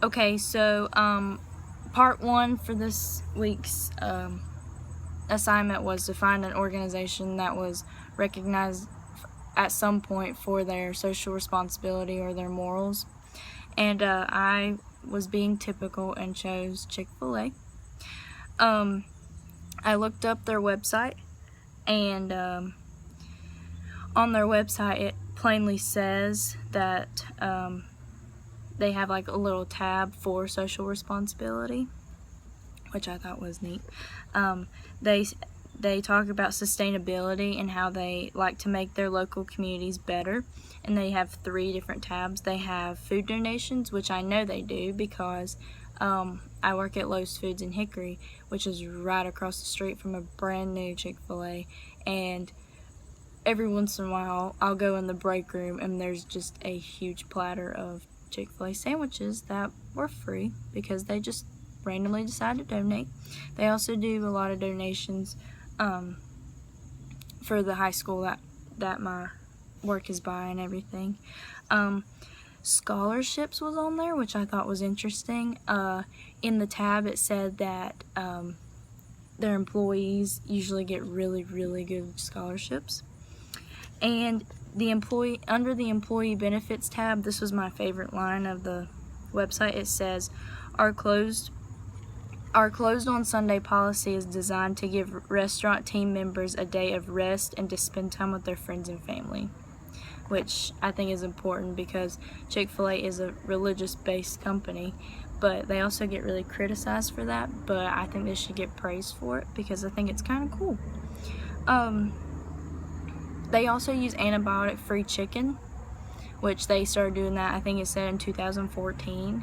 Okay, so part one for this week's assignment was to find an organization that was recognized at some point for their social responsibility or their morals. And I was being typical and chose Chick-fil-A. I looked up their website, and on their website it plainly says that they have like a little tab for social responsibility, which I thought was neat. They talk about sustainability and how they like to make their local communities better, and they have 3 different tabs. They have food donations, which I know they do because I work at Lowe's Foods in Hickory, which is right across the street from a brand new Chick-fil-A, and every once in a while I'll go in the break room and there's just a huge platter of Chick-fil-A sandwiches that were free because they just randomly decided to donate. They also do a lot of donations for the high school that my work is by and everything. Scholarships was on there, which I thought was interesting. In the tab it said that their employees usually get really, really good scholarships. And under the employee benefits tab, this was my favorite line of the website. It says, Our closed on Sunday policy is designed to give restaurant team members a day of rest and to spend time with their friends and family, which I think is important because Chick-fil-A is a religious-based company, but they also get really criticized for that, but I think they should get praised for it because I think it's kind of cool. They also use antibiotic-free chicken, which they started doing that, I think it said in 2014,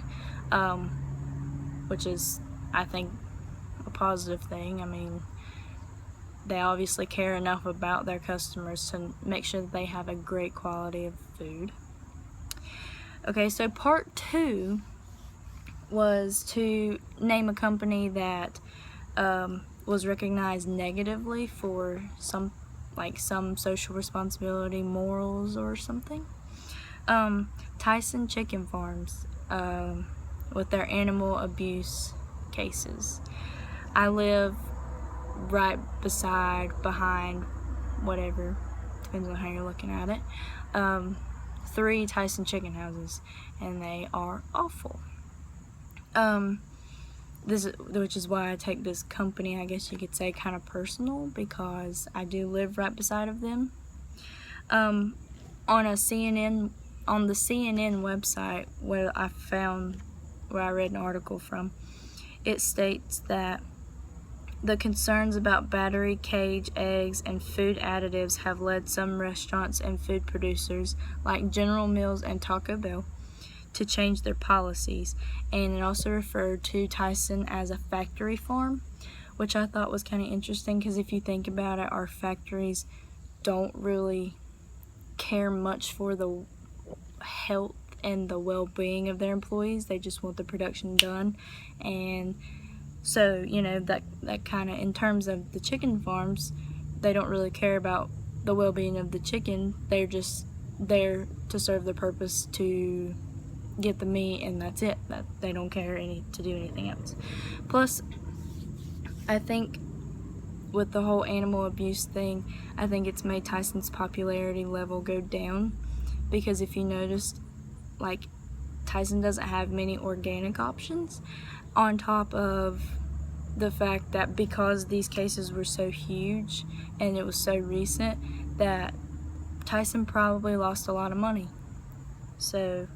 which is, I think, a positive thing. I mean, they obviously care enough about their customers to make sure that they have a great quality of food. Okay, so part 2 was to name a company that was recognized negatively for some social responsibility, morals, or something. Tyson Chicken Farms, with their animal abuse cases. I live right behind, whatever, depends on how you're looking at it, 3 Tyson chicken houses, and they are awful. Which is why I take this company, I guess you could say, kind of personal, because I do live right beside of them. On the CNN website, where I read an article from, it states that the concerns about battery, cage, eggs, and food additives have led some restaurants and food producers like General Mills and Taco Bell to change their policies, and it also referred to Tyson as a factory farm, which I thought was kind of interesting because if you think about it, our factories don't really care much for the health and the well-being of their employees. They just want the production done, and so that kind of, in terms of the chicken farms, they don't really care about the well-being of the chicken. They're just there to serve the purpose to get the meat, and that's it. That they don't care to do anything else. Plus, I think with the whole animal abuse thing, I think it's made Tyson's popularity level go down, because if you noticed, Tyson doesn't have many organic options, on top of the fact that because these cases were so huge and it was so recent, that Tyson probably lost a lot of money. So